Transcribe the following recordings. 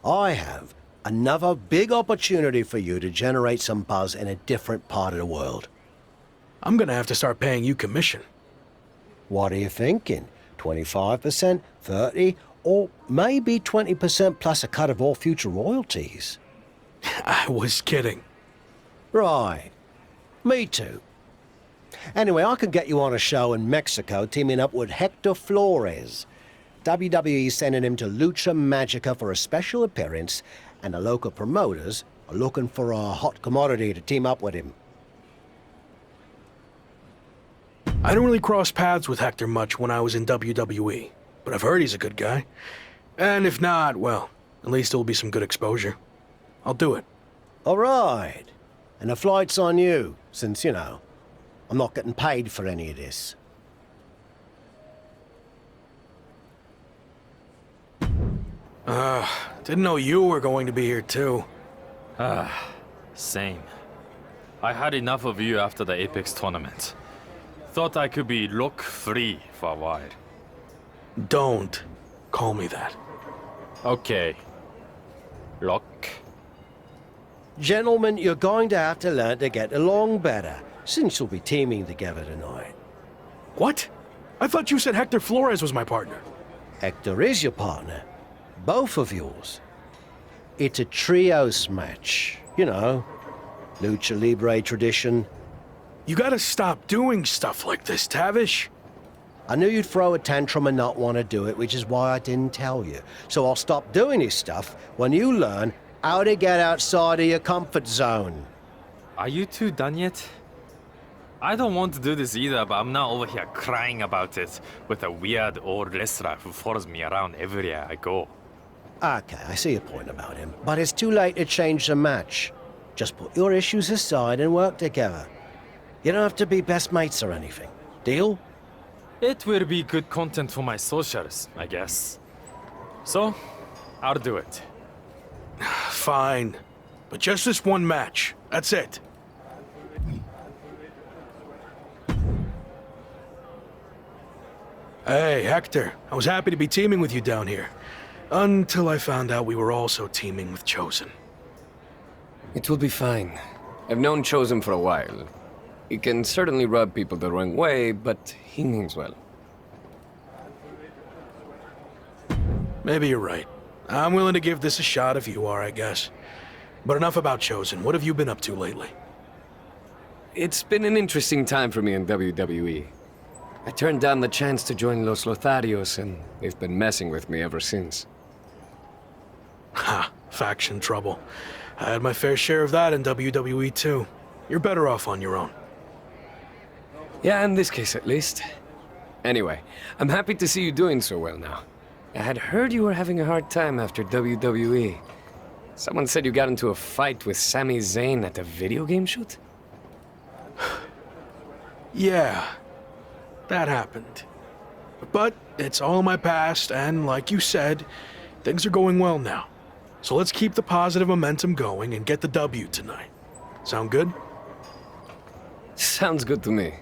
I have another big opportunity for you to generate some buzz in a different part of the world. I'm gonna have to start paying you commission. What are you thinking? 25%, 30%, or maybe 20% plus a cut of all future royalties? I was kidding. Right. Me too. Anyway, I can get you on a show in Mexico teaming up with Hector Flores. WWE sending him to Lucha Magica for a special appearance, and the local promoters are looking for a hot commodity to team up with him. I don't really cross paths with Hector much when I was in WWE, but I've heard he's a good guy. And if not, well, at least it'll be some good exposure. I'll do it. All right. And the flight's on you, since, you know, I'm not getting paid for any of this. Didn't know you were going to be here too. Same. I had enough of you after the Apex tournament. Thought I could be look-free for a while. Don't call me that. Okay. Look. Gentlemen, you're going to have to learn to get along better, since you'll be teaming together tonight. What? I thought you said Hector Flores was my partner. Hector is your partner. Both of yours. It's a trios match. You know, Lucha Libre tradition. You gotta stop doing stuff like this, Tavish. I knew you'd throw a tantrum and not want to do it, which is why I didn't tell you. So I'll stop doing this stuff when you learn how to get outside of your comfort zone. Are you two done yet? I don't want to do this either, but I'm not over here crying about it with a weird old wrestler who follows me around everywhere I go. Okay, I see your point about him. But it's too late to change the match. Just put your issues aside and work together. You don't have to be best mates or anything. Deal? It will be good content for my socials, I guess. So, I'll do it. Fine. But just this one match. That's it. Hey, Hector. I was happy to be teaming with you down here. Until I found out we were also teaming with Chosen. It will be fine. I've known Chosen for a while. He can certainly rub people the wrong way, but he means well. Maybe you're right. I'm willing to give this a shot if you are, I guess. But enough about Chosen. What have you been up to lately? It's been an interesting time for me in WWE. I turned down the chance to join Los Lotharios, and they've been messing with me ever since. Ha, faction trouble. I had my fair share of that in WWE too. You're better off on your own. Yeah, in this case at least. Anyway, I'm happy to see you doing so well now. I had heard you were having a hard time after WWE. Someone said you got into a fight with Sami Zayn at a video game shoot? Yeah, that happened. But it's all in my past, and like you said, things are going well now. So let's keep the positive momentum going and get the W tonight. Sound good? Sounds good to me.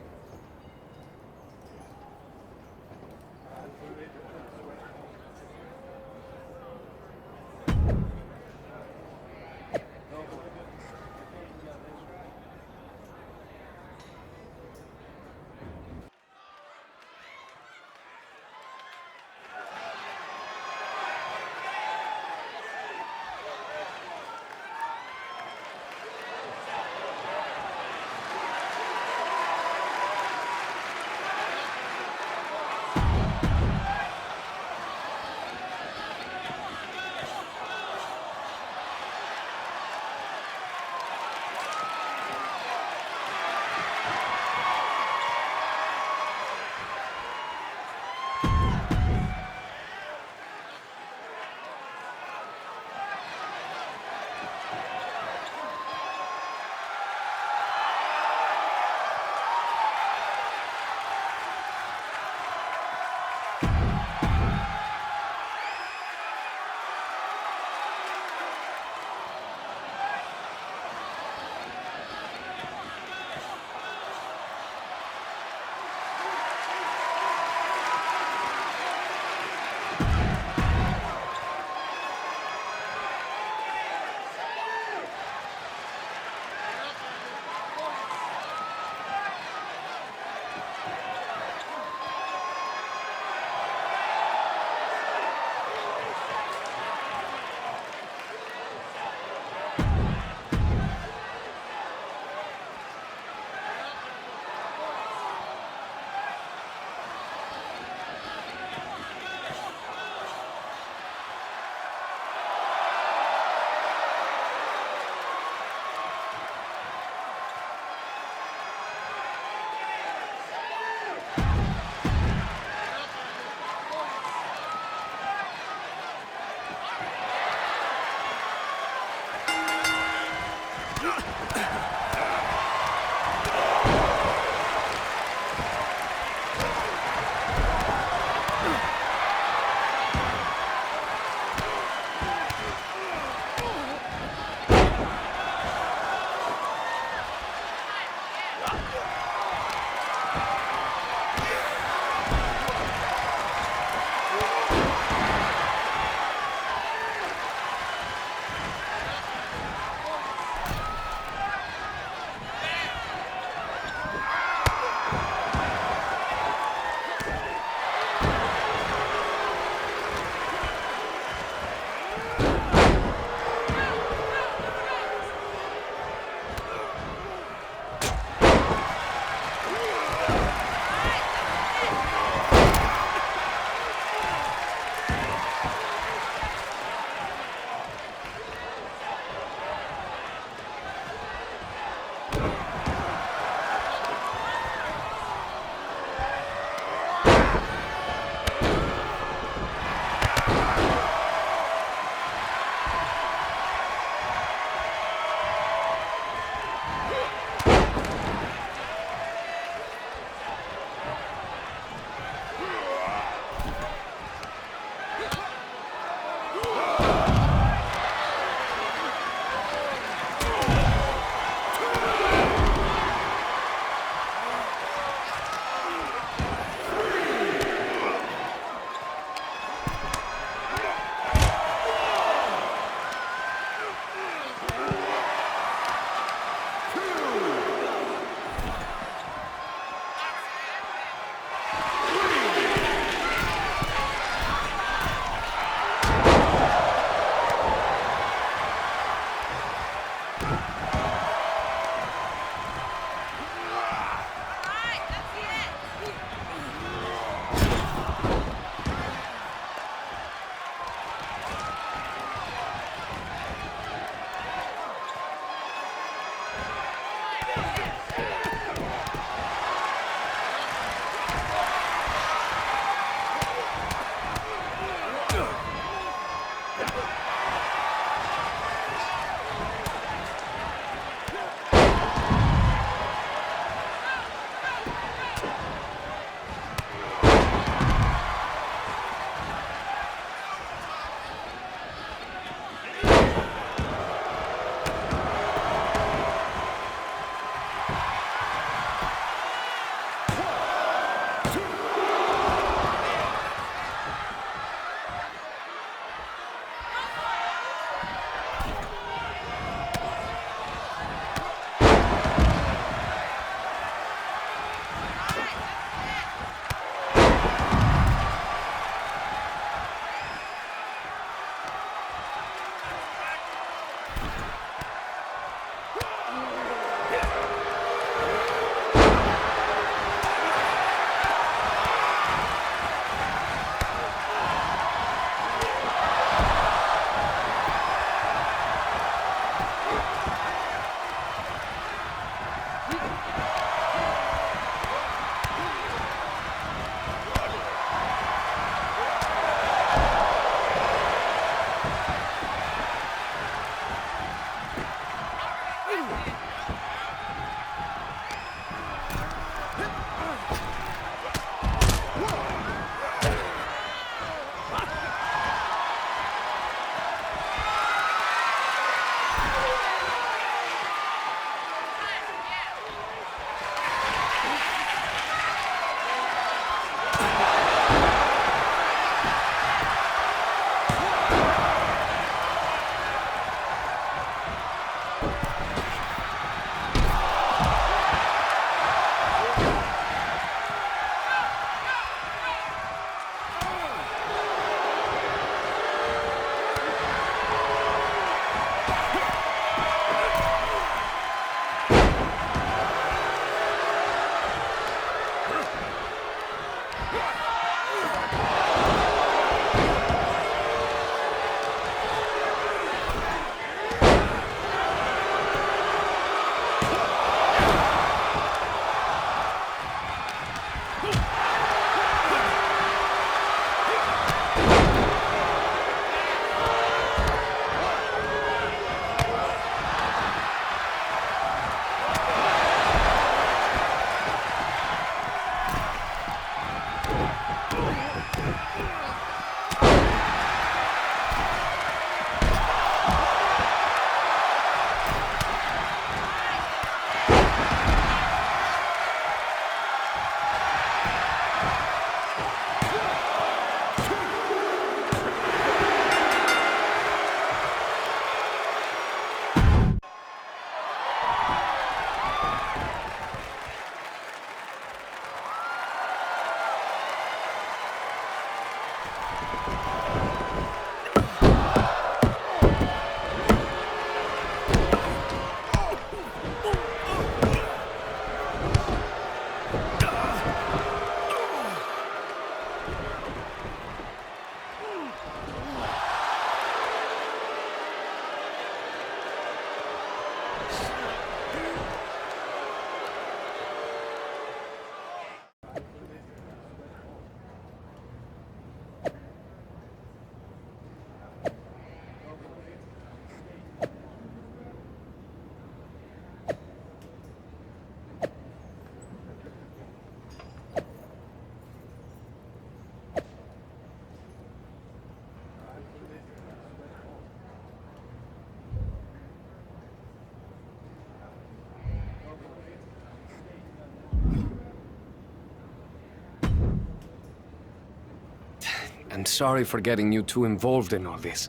I'm sorry for getting you too involved in all this.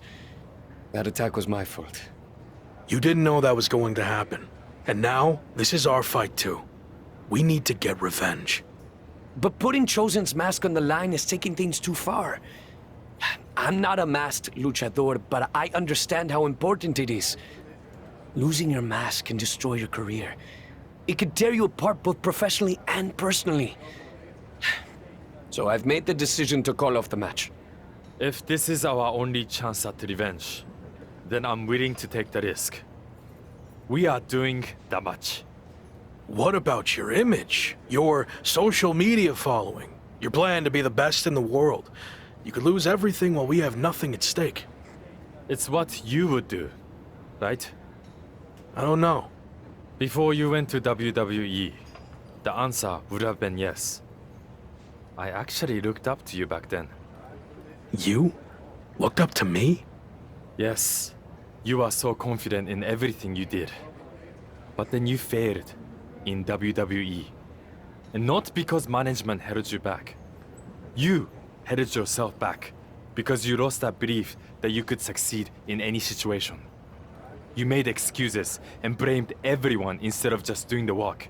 That attack was my fault. You didn't know that was going to happen. And now, this is our fight too. We need to get revenge. But putting Chosen's mask on the line is taking things too far. I'm not a masked luchador, but I understand how important it is. Losing your mask can destroy your career. It could tear you apart both professionally and personally. So I've made the decision to call off the match. If this is our only chance at revenge, then I'm willing to take the risk. We are doing that much. What about your image? Your social media following? Your plan to be the best in the world? You could lose everything while we have nothing at stake. It's what you would do, right? I don't know. Before you went to WWE, the answer would have been yes. I actually looked up to you back then. You? Looked up to me? Yes, you are so confident in everything you did. But then you failed in WWE. And not because management held you back. You held yourself back because you lost that belief that you could succeed in any situation. You made excuses and blamed everyone instead of just doing the work.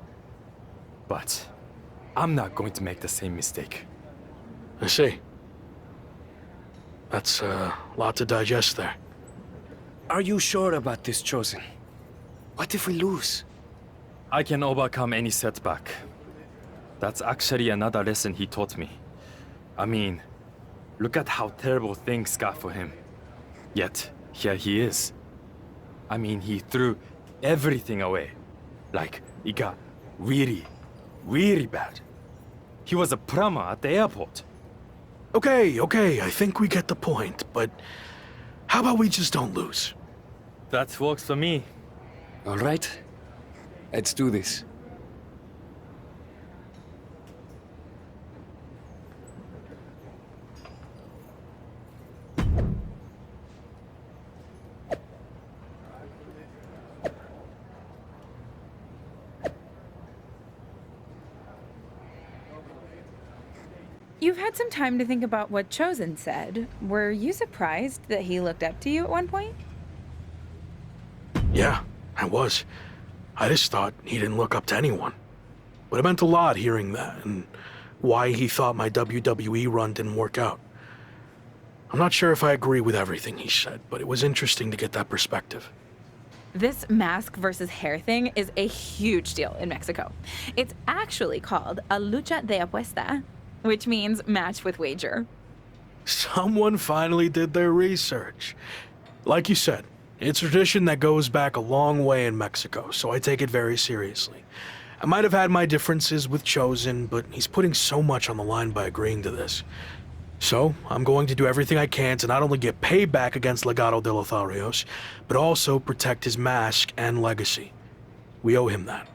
But I'm not going to make the same mistake. I see. That's a lot to digest there. Are you sure about this, Chosen? What if we lose? I can overcome any setback. That's actually another lesson he taught me. I mean, look at how terrible things got for him. Yet, here he is. I mean, he threw everything away. Like, it got really, really bad. He was a plumber at the airport. Okay, I think we get the point, but how about we just don't lose? That works for me. All right. Let's do this. You've had some time to think about what Chosen said. Were you surprised that he looked up to you at one point? Yeah, I was. I just thought he didn't look up to anyone. But it meant a lot hearing that, and why he thought my WWE run didn't work out. I'm not sure if I agree with everything he said, but it was interesting to get that perspective. This mask versus hair thing is a huge deal in Mexico. It's actually called a lucha de apuesta, which means match with wager. Someone finally did their research. Like you said, it's a tradition that goes back a long way in Mexico, so I take it very seriously. I might have had my differences with Chosen, but he's putting so much on the line by agreeing to this. So, I'm going to do everything I can to not only get payback against Legado de Lotharios, but also protect his mask and legacy. We owe him that.